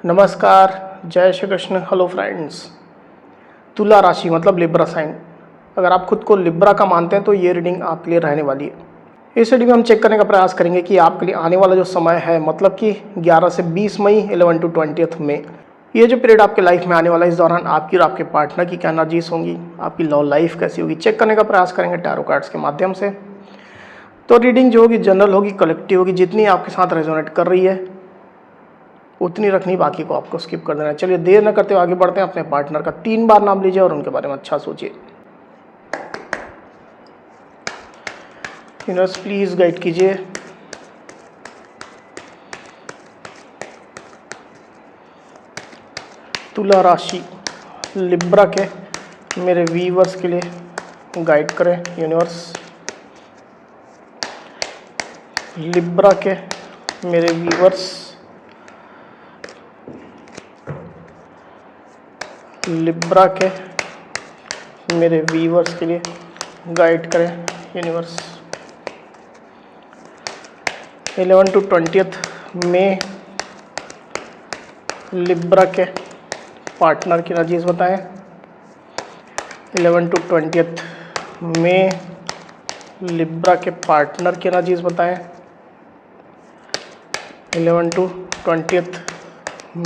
नमस्कार, जय Shri Krishna. Hello friends. तुला राशि मतलब लिब्रा साइन। अगर आप खुद को लिब्रा का मानते हैं तो ये रीडिंग आपके लिए रहने वाली है। इस रीडिंग में हम चेक करने का प्रयास करेंगे कि आपके लिए आने वाला जो समय है, मतलब कि 11 से 20 मई 11 to 20 मई, ये जो पीरियड आपके लाइफ में आने वाला है, इस दौरान आपकी और आपके पार्टनर की क्या एनर्जीज होंगी, आपकी लव लाइफ कैसी होगी, चेक करने का प्रयास करेंगे टैरो कार्ड्स के माध्यम से। तो रीडिंग जो होगी जनरल होगी, कलेक्टिव होगी, जितनी आपके साथ रेजोनेट कर रही है उतनी रखनी, बाकी को आपको स्किप कर देना है। चलिए देर न करते हुए आगे बढ़ते हैं। अपने पार्टनर का 3 बार नाम लीजिए और उनके बारे में अच्छा सोचिए। यूनिवर्स प्लीज गाइड कीजिए। तुला राशि लिब्रा के मेरे व्यूअर्स के लिए गाइड करें यूनिवर्स। लिब्रा के मेरे व्यूअर्स, लिब्रा के मेरे व्यूअर्स के लिए गाइड करें यूनिवर्स। 11 to 20 मई लिब्रा के पार्टनर की एनर्जीज बताएं। 11 to 20 मई लिब्रा के पार्टनर की एनर्जीज बताएं। 11 to 20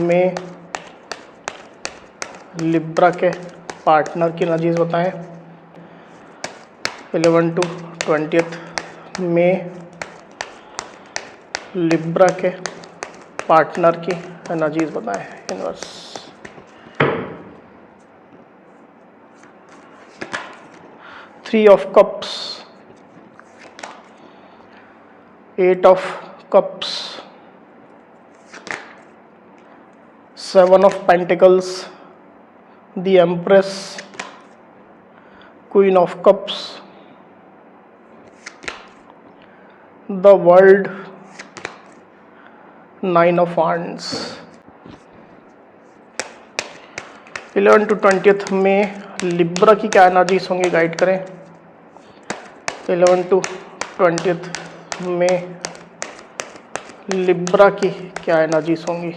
मई लिब्रा के पार्टनर की एनर्जीज बताएं। 11 to 20 मई लिब्रा के पार्टनर की एनर्जीज बताएं universe. Three of cups, 8 of cups, 7 of pentacles, the empress, queen of cups, the world, 9 of wands. 11 to 20 में लिब्रा की क्या एनर्जीज होंगी, गाइड करें। 11 to 20 में लिब्रा की क्या एनर्जीज होंगी।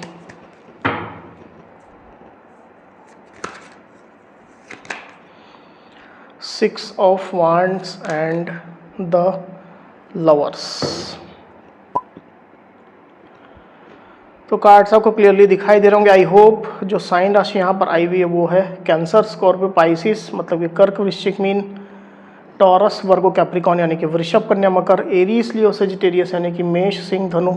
Six of wands and the lovers. तो कार्ड्स आपको क्लियरली दिखाई दे रहे होंगे। आई होप जो साइन राशि यहाँ पर आई हुई है वो है कैंसर, स्कॉर्पियो, पाइसिस मतलब कि कर्क, वृश्चिक, मीन, टॉरस, वर्गो, कैप्रिकॉन यानी कि वृषभ, कन्या, मकर, एरीज, लियो, सेजिटेरियस यानी कि मेष, सिंह, धनु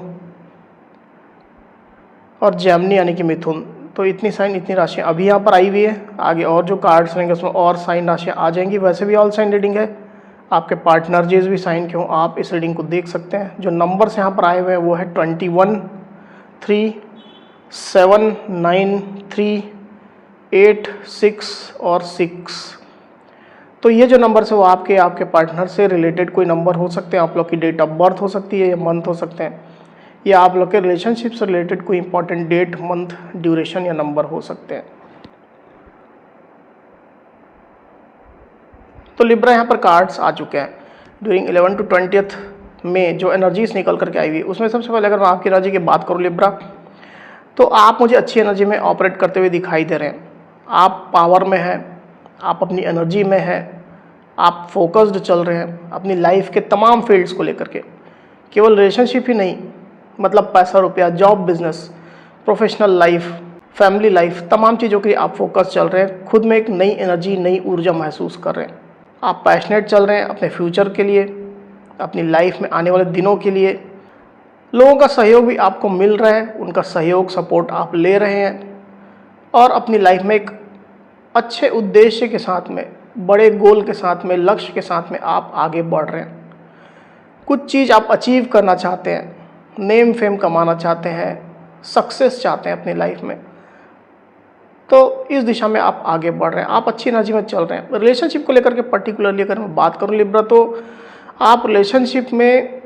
और जेमिनी यानी कि मिथुन। तो इतनी साइन, इतनी राशियाँ अभी यहाँ पर आई हुई है। आगे और जो कार्ड्स रहेंगे उसमें और साइन राशियाँ आ जाएंगी। वैसे भी ऑल साइन रीडिंग है, आपके पार्टनर जिस भी साइन के हों आप इस रीडिंग को देख सकते हैं। जो नंबर्स यहाँ पर आए हुए हैं वो है 21, 3, 7, 9, 3, 8, 6 और 6। तो ये जो नंबर्स है वो आपके पार्टनर से रिलेटेड कोई नंबर हो सकते हैं, आप लोग की डेट ऑफ बर्थ हो सकती है या मंथ हो सकते हैं, या आप लोग के रिलेशनशिप से रिलेटेड कोई इंपॉर्टेंट डेट, मंथ, ड्यूरेशन या नंबर हो सकते हैं। तो लिब्रा यहाँ पर कार्ड्स आ चुके हैं। ड्यूरिंग 11 to 20 में जो एनर्जीज निकल करके आई हुई है उसमें सबसे पहले अगर मैं आपकी एनर्जी की बात करूँ लिब्रा, तो आप मुझे अच्छी एनर्जी में ऑपरेट करते हुए दिखाई दे रहे हैं। आप पावर में हैं, आप अपनी एनर्जी में हैं, आप फोकस्ड चल रहे हैं अपनी लाइफ के तमाम फील्ड्स को लेकर के। केवल रिलेशनशिप ही नहीं, मतलब पैसा, रुपया, job, business, professional life, family life, तमाम चीज़ों के लिए आप फोकस चल रहे हैं। खुद में एक नई एनर्जी, नई ऊर्जा महसूस कर रहे हैं। आप पैशनेट चल रहे हैं अपने फ्यूचर के लिए, अपनी लाइफ में आने वाले दिनों के लिए। लोगों का सहयोग भी आपको मिल रहा है, उनका सहयोग, सपोर्ट आप ले रहे हैं और अपनी लाइफ में एक अच्छे उद्देश्य के साथ में, बड़े गोल के साथ में, लक्ष्य के साथ में आप आगे बढ़ रहे हैं। कुछ चीज़ आप अचीव करना चाहते हैं, नेम फेम कमाना चाहते हैं, सक्सेस चाहते हैं अपनी लाइफ में, तो इस दिशा में आप आगे बढ़ रहे हैं। आप अच्छी एनर्जी में चल रहे हैं। रिलेशनशिप को लेकर के पर्टिकुलरली अगर मैं बात करूं लिब्रा, तो आप रिलेशनशिप में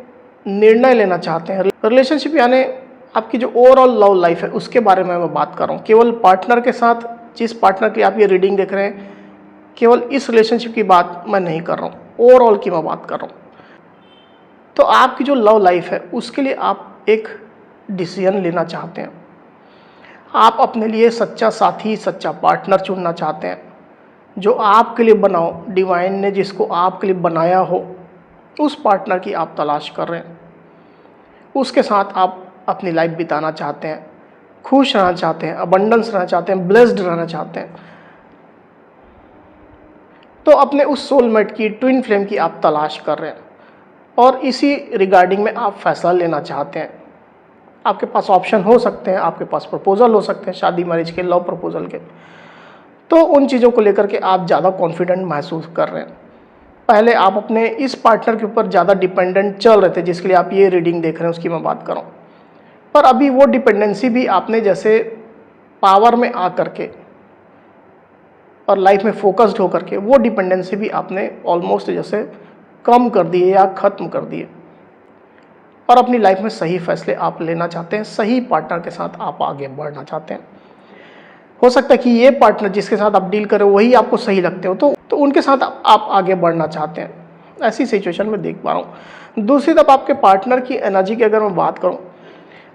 निर्णय लेना चाहते हैं। रिलेशनशिप यानी आपकी जो ओवरऑल लव लाइफ है उसके बारे में मैं बात कर रहा हूँ। केवल पार्टनर के साथ, जिस पार्टनर की आप ये रीडिंग देख रहे हैं, केवल इस रिलेशनशिप की बात मैं नहीं कर रहा हूँ, ओवरऑल की मैं बात कर रहा हूँ। तो आपकी जो लव लाइफ है उसके लिए आप एक डिसीजन लेना चाहते हैं। आप अपने लिए सच्चा साथी, सच्चा पार्टनर चुनना चाहते हैं, जो आपके लिए बनाओ, डिवाइन ने जिसको आपके लिए बनाया हो, उस पार्टनर की आप तलाश कर रहे हैं, उसके साथ आप अपनी लाइफ बिताना चाहते हैं, खुश रहना चाहते हैं, अबंडेंस रहना चाहते हैं, ब्लेस्ड रहना चाहते हैं, तो अपने उस सोलमेट की, ट्विन फ्लेम की आप तलाश कर रहे हैं और इसी रिगार्डिंग में आप फैसला लेना चाहते हैं। आपके पास ऑप्शन हो सकते हैं, आपके पास प्रपोजल हो सकते हैं, शादी मैरिज के, लव प्रपोजल के, तो उन चीज़ों को लेकर के आप ज़्यादा कॉन्फिडेंट महसूस कर रहे हैं। पहले आप अपने इस पार्टनर के ऊपर ज़्यादा डिपेंडेंट चल रहे थे, जिसके लिए आप ये रीडिंग देख रहे हैं उसकी मैं बात करूँ, पर अभी वो डिपेंडेंसी भी आपने जैसे पावर में आ करके और लाइफ में फोकस्ड होकर के वो डिपेंडेंसी भी आपने ऑलमोस्ट जैसे कम कर दिए या ख़त्म कर दिए और अपनी लाइफ में सही फैसले आप लेना चाहते हैं, सही पार्टनर के साथ आप आगे बढ़ना चाहते हैं। हो सकता है कि ये पार्टनर जिसके साथ आप डील करें वही आपको सही लगते हो, तो उनके साथ आप आगे बढ़ना चाहते हैं, ऐसी सिचुएशन में देख पा रहा हूँ। दूसरी तरफ आपके पार्टनर की एनर्जी की अगर मैं बात करूँ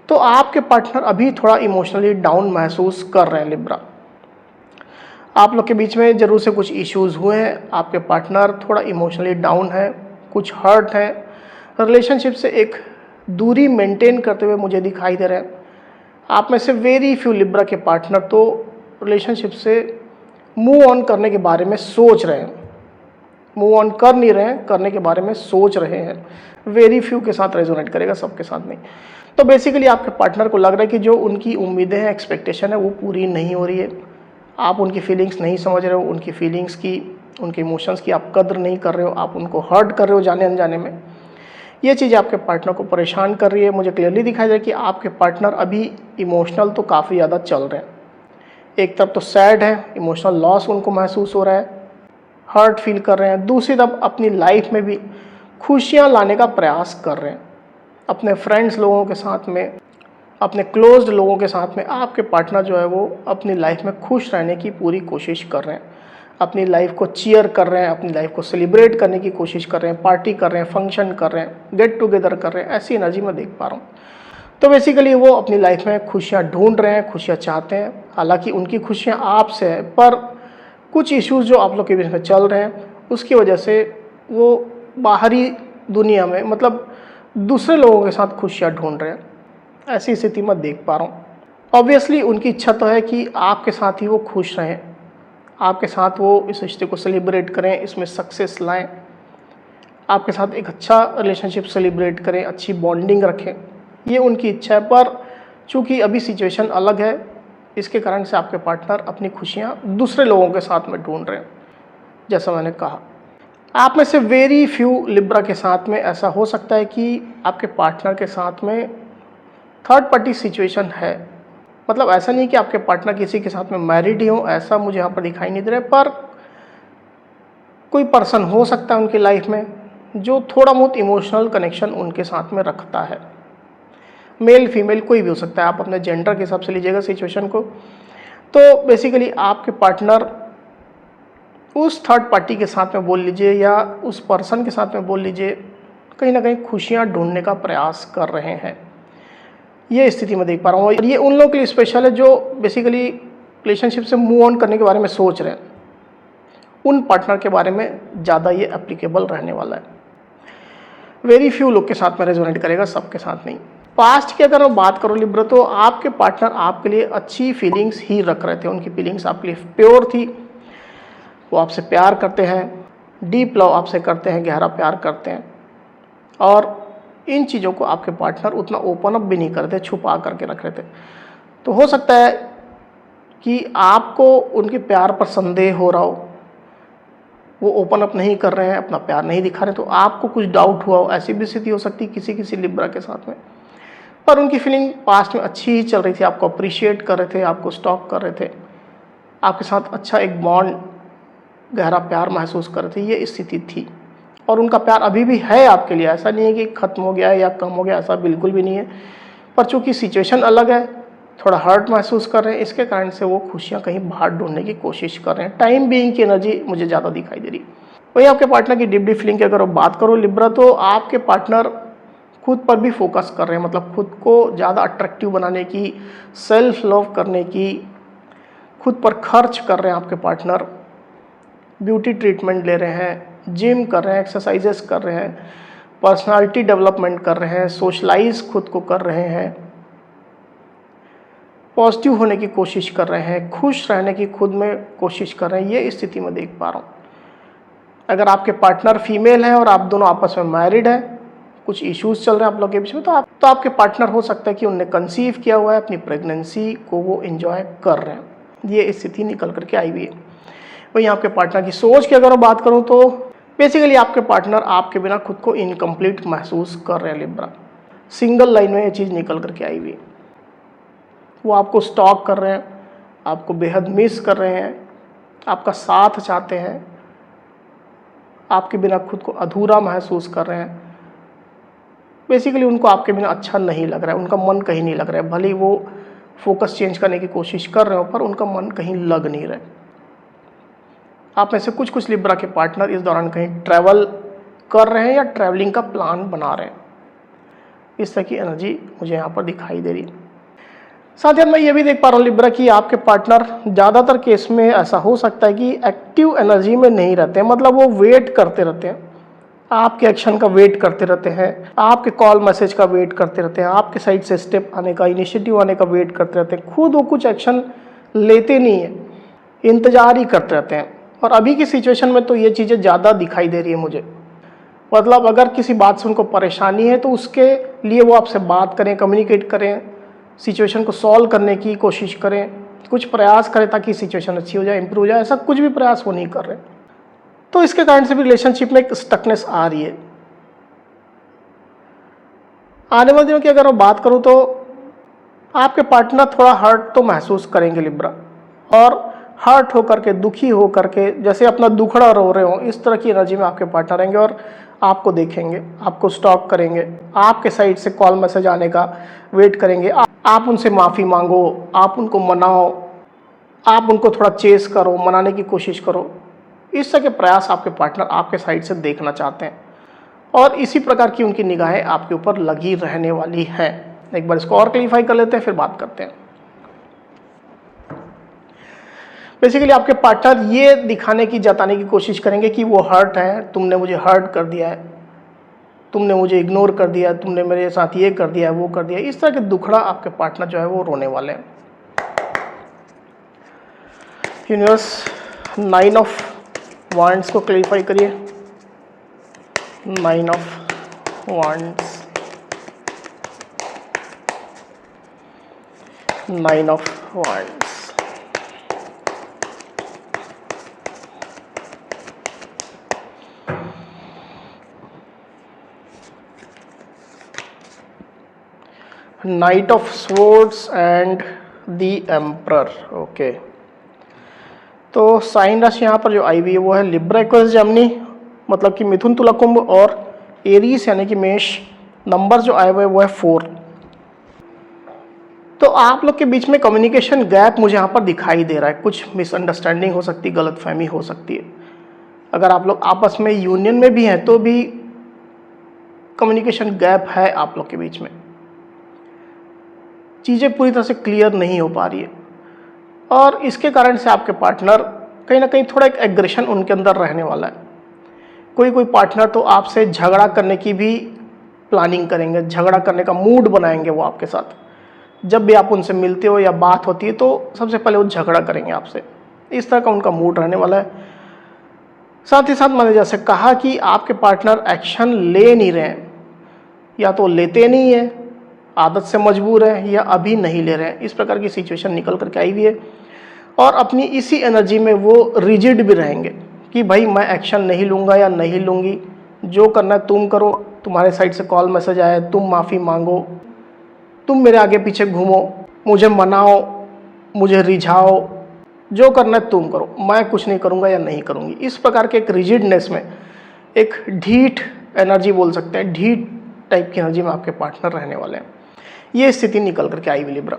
तो आपके पार्टनर अभी थोड़ा इमोशनली डाउन महसूस कर रहे हैं लिब्रा। आप लोग के बीच में जरूर से कुछ इश्यूज हुए हैं, आपके पार्टनर थोड़ा इमोशनली डाउन है, कुछ हर्ट है, रिलेशनशिप से एक दूरी मेंटेन करते हुए मुझे दिखाई दे रहे हैं। आप में से वेरी फ्यू लिब्रा के पार्टनर तो रिलेशनशिप से मूव ऑन करने के बारे में सोच रहे हैं, मूव ऑन कर नहीं रहे हैं, करने के बारे में सोच रहे हैं। वेरी फ्यू के साथ रेजोनेट करेगा, सबके साथ नहीं। तो बेसिकली आपके पार्टनर को लग रहा है कि जो उनकी उम्मीदें हैं, एक्सपेक्टेशन है, वो पूरी नहीं हो रही है। आप उनकी फीलिंग्स नहीं समझ रहे हो, उनकी फीलिंग्स की, उनके इमोशंस की आप कद्र नहीं कर रहे हो, आप उनको हर्ट कर रहे हो जाने अनजाने में। ये चीज़ आपके पार्टनर को परेशान कर रही है। मुझे क्लियरली दिखाई दे रहा है कि आपके पार्टनर अभी इमोशनल तो काफ़ी ज़्यादा चल रहे हैं। एक तरफ तो सैड है, इमोशनल लॉस उनको महसूस हो रहा है, हर्ट फील कर रहे हैं। दूसरी तरफ अपनी लाइफ में भी खुशियाँ लाने का प्रयास कर रहे हैं। अपने फ्रेंड्स लोगों के साथ में, अपने क्लोज्ड लोगों के साथ में आपके पार्टनर जो है वो अपनी लाइफ में खुश रहने की पूरी कोशिश कर रहे हैं, अपनी लाइफ को चीयर कर रहे हैं, अपनी लाइफ को सेलिब्रेट करने की कोशिश कर रहे हैं, पार्टी कर रहे हैं, फंक्शन कर रहे हैं, गेट टुगेदर कर रहे हैं। ऐसी एनर्जी मैं देख पा रहा हूँ। तो बेसिकली वो अपनी लाइफ में खुशियाँ ढूंढ रहे हैं, खुशियाँ चाहते हैं। हालांकि उनकी खुशियाँ आपसे है, पर कुछ इश्यूज जो आप लोग के बीच में चल रहे हैं उसकी वजह से वो बाहरी दुनिया में, मतलब दूसरे लोगों के साथ खुशियाँ ढूंढ रहे हैं। ऐसी स्थिति मैं देख पा रहा हूँ। ऑब्वियसली उनकी इच्छा तो है कि आपके साथ ही वो खुश रहें, आपके साथ वो इस रिश्ते को सेलिब्रेट करें, इसमें सक्सेस लाएं, आपके साथ एक अच्छा रिलेशनशिप सेलिब्रेट करें, अच्छी बॉन्डिंग रखें, ये उनकी इच्छा है। पर चूँकि अभी सिचुएशन अलग है, इसके कारण से आपके पार्टनर अपनी खुशियाँ दूसरे लोगों के साथ में ढूंढ रहे हैं। जैसा मैंने कहा, आप में से वेरी फ्यू लिब्रा के साथ में ऐसा हो सकता है कि आपके पार्टनर के साथ में थर्ड पार्टी सिचुएशन है। मतलब ऐसा नहीं कि आपके पार्टनर किसी के साथ में मैरिड ही हो, ऐसा मुझे यहाँ पर दिखाई नहीं दे रहा है, पर कोई पर्सन हो सकता है उनकी लाइफ में जो थोड़ा बहुत इमोशनल कनेक्शन उनके साथ में रखता है। मेल फीमेल कोई भी हो सकता है, आप अपने जेंडर के हिसाब से लीजिएगा सिचुएशन को। तो बेसिकली आपके पार्टनर उस थर्ड पार्टी के साथ में बोल लीजिए या उस पर्सन के साथ में बोल लीजिए, कहीं ना कहीं खुशियाँ ढूंढने का प्रयास कर रहे हैं। ये स्थिति मैं देख पा रहा हूँ। और ये उन लोगों के लिए स्पेशल है जो बेसिकली रिलेशनशिप से मूव ऑन करने के बारे में सोच रहे हैं। उन पार्टनर के बारे में ज़्यादा ये एप्लीकेबल रहने वाला है। वेरी फ्यू लोग के साथ में रेजोनेट करेगा, सबके साथ नहीं। पास्ट की अगर मैं बात करूँ लिब्रा, तो आपके पार्टनर आपके लिए अच्छी फीलिंग्स ही रख रहे थे, उनकी फीलिंग्स आपके लिए प्योर थी। वो आपसे प्यार करते हैं, डीप लव आपसे करते हैं, गहरा प्यार करते हैं। और इन चीज़ों को आपके पार्टनर उतना ओपन अप भी नहीं करते, छुपा करके रख रहे थे। तो हो सकता है कि आपको उनके प्यार पर संदेह हो रहा हो, वो ओपन अप नहीं कर रहे हैं, अपना प्यार नहीं दिखा रहे, तो आपको कुछ डाउट हुआ हो। ऐसी भी स्थिति हो सकती है किसी किसी लिब्रा के साथ में। पर उनकी फीलिंग पास्ट में अच्छी ही चल रही थी, आपको अप्रिशिएट कर रहे थे, आपको स्टॉक कर रहे थे, आपके साथ अच्छा एक बॉन्ड, गहरा प्यार महसूस कर रहे थे। ये स्थिति थी और उनका प्यार अभी भी है आपके लिए। ऐसा नहीं है कि ख़त्म हो गया है या कम हो गया, ऐसा बिल्कुल भी नहीं है। पर चूँकि सिचुएशन अलग है, थोड़ा हर्ट महसूस कर रहे हैं, इसके कारण से वो खुशियाँ कहीं बाहर ढूंढने की कोशिश कर रहे हैं। टाइम बीइंग की एनर्जी मुझे ज़्यादा दिखाई दे रही। वही आपके पार्टनर की डीप फीलिंग की अगर बात करो लिब्रा, तो आपके पार्टनर खुद पर भी फोकस कर रहे हैं, मतलब खुद को ज़्यादा अट्रैक्टिव बनाने की, सेल्फ लव करने की, खुद पर खर्च कर रहे हैं आपके पार्टनर, ब्यूटी ट्रीटमेंट ले रहे हैं, जिम कर रहे हैं, एक्सरसाइजेस कर रहे हैं, पर्सनालिटी डेवलपमेंट कर रहे हैं, सोशलाइज खुद को कर रहे हैं, पॉजिटिव होने की कोशिश कर रहे हैं, खुश रहने की खुद में कोशिश कर रहे हैं। ये स्थिति में देख पा रहा हूँ। अगर आपके पार्टनर फीमेल हैं और आप दोनों आपस में मैरिड हैं, कुछ इश्यूज चल रहे हैं आप लोगों के बीच में, तो आपके पार्टनर हो सकता है कि उनने कंसीव किया हुआ है, अपनी प्रेगनेंसी को वो एंजॉय कर रहे हैं। ये स्थिति निकल करके आई हुई है। वहीं आपके पार्टनर की सोच की अगर मैं बात करूँ तो बेसिकली आपके पार्टनर आपके बिना खुद को इनकम्प्लीट महसूस कर रहे हैं लिब्रा। सिंगल लाइन में ये चीज़ निकल करके आई हुई है। वो आपको स्टॉक कर रहे हैं, आपको बेहद मिस कर रहे हैं, आपका साथ चाहते हैं, आपके बिना खुद को अधूरा महसूस कर रहे हैं। बेसिकली उनको आपके बिना अच्छा नहीं लग रहा है, उनका मन कहीं नहीं लग रहा है। भले ही वो फोकस चेंज करने की कोशिश कर रहे हो पर उनका मन कहीं लग नहीं रहा है। आप में से कुछ लिब्रा के पार्टनर इस दौरान कहीं ट्रैवल कर रहे हैं या ट्रैवलिंग का प्लान बना रहे हैं। इस तरह की एनर्जी मुझे यहाँ पर दिखाई दे रही है। साथ ही मैं ये भी देख पा रहा हूँ लिब्रा कि आपके पार्टनर ज़्यादातर केस में ऐसा हो सकता है कि एक्टिव एनर्जी में नहीं रहते हैं, मतलब वो वेट करते रहते हैं, आपके एक्शन का वेट करते रहते हैं, आपके कॉल मैसेज का वेट करते रहते हैं, आपके साइड से स्टेप आने का, इनिशिएटिव आने का वेट करते रहते हैं। खुद वो कुछ एक्शन लेते नहीं है, इंतजार ही करते रहते हैं। और अभी की सिचुएशन में तो ये चीज़ें ज़्यादा दिखाई दे रही है मुझे। मतलब अगर किसी बात से उनको परेशानी है तो उसके लिए वो आपसे बात करें, कम्युनिकेट करें, सिचुएशन को सॉल्व करने की कोशिश करें, कुछ प्रयास करें ताकि सिचुएशन अच्छी हो जाए, इंप्रूव हो जाए। ऐसा कुछ भी प्रयास वो नहीं कर रहे, तो इसके कारण से भी रिलेशनशिप में एक स्टकनेस आ रही है। आने वाले दिनों की अगर मैं बात करूं तो आपके पार्टनर थोड़ा हर्ट तो महसूस करेंगे लिब्रा, और हर्ट होकर के, दुखी होकर के, जैसे अपना दुखड़ा रो रहे हो, इस तरह की एनर्जी में आपके पार्टनर रहेंगे और आपको देखेंगे, आपको स्टॉक करेंगे, आपके साइड से कॉल मैसेज आने का वेट करेंगे, आप उनसे माफ़ी मांगो, आप उनको मनाओ, आप उनको थोड़ा चेस करो, मनाने की कोशिश करो। इस तरह के प्रयास आपके पार्टनर आपके साइड से देखना चाहते हैं और इसी प्रकार की उनकी निगाहें आपके ऊपर लगी रहने वाली हैं। एक बार इसको और क्लियरिफाई कर लेते हैं, फिर बात करते हैं। बेसिकली आपके पार्टनर ये दिखाने की, जताने की कोशिश करेंगे कि वो हर्ट है, तुमने मुझे हर्ट कर दिया है, तुमने मुझे इग्नोर कर दिया, तुमने मेरे साथ ये कर दिया, वो कर दिया। इस तरह के दुखड़ा आपके पार्टनर जो है वो रोने वाले हैं। यूनिवर्स, 9 ऑफ वांड्स को क्लैरिफाई करिए। 9 of wands, 9 of wands. Night of swords and the emperor. Okay, तो साइन राशि यहाँ पर जो आई हुई है वो है लिब्रा, एक्वेरियस, जेमिनी, मतलब कि मिथुन, तुला, कुंभ, और एरीज यानी कि मेष। नंबर जो आए हुए वो है 4। तो आप लोग के बीच में कम्युनिकेशन गैप मुझे यहाँ पर दिखाई दे रहा है। कुछ मिसअंडरस्टैंडिंग हो सकती है, गलतफहमी हो सकती है। अगर आप लोग आपस में यूनियन में भी हैं तो भी कम्युनिकेशन गैप है आप लोग के बीच में। चीज़ें पूरी तरह से क्लियर नहीं हो पा रही है और इसके कारण से आपके पार्टनर कहीं ना कहीं थोड़ा एक एग्रेशन उनके अंदर रहने वाला है। कोई पार्टनर तो आपसे झगड़ा करने की भी प्लानिंग करेंगे, झगड़ा करने का मूड बनाएंगे वो आपके साथ। जब भी आप उनसे मिलते हो या बात होती है तो सबसे पहले वो झगड़ा करेंगे आपसे। इस तरह का उनका मूड रहने वाला है। साथ ही साथ मैंने जैसे कहा कि आपके पार्टनर एक्शन ले नहीं रहे हैं, या तो लेते नहीं है, आदत से मजबूर है, या अभी नहीं ले रहे हैं। इस प्रकार की सिचुएशन निकल करके आई हुई है और अपनी इसी एनर्जी में वो रिजिड भी रहेंगे कि भाई मैं एक्शन नहीं लूँगा या नहीं लूँगी, जो करना है तुम करो, तुम्हारे साइड से कॉल मैसेज आया है तुम माफ़ी मांगो, तुम मेरे आगे पीछे घूमो, मुझे मनाओ, मुझे रिझाओ, जो करना है तुम करो, मैं कुछ नहीं करूँगा या नहीं करूँगी। इस प्रकार के एक रिजिडनेस में, एक ढीठ एनर्जी बोल सकते हैं, ढीठ टाइप की एनर्जी में आपके पार्टनर रहने वाले हैं। ये स्थिति निकल करके आई हुई लिब्रा।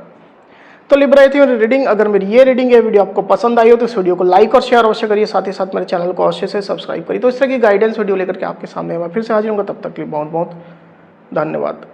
तो लिब्रा, ये थी मेरी रीडिंग। अगर मेरी ये रीडिंग, ये वीडियो आपको पसंद आई हो तो इस वीडियो को लाइक और शेयर अवश्य करिए। साथ ही साथ मेरे चैनल को अवश्य से सब्सक्राइब करिए। तो इस तरह की गाइडेंस वीडियो लेकर के आपके सामने मैं फिर से हाजिर हूँगा। तब तक के लिए बहुत बहुत धन्यवाद।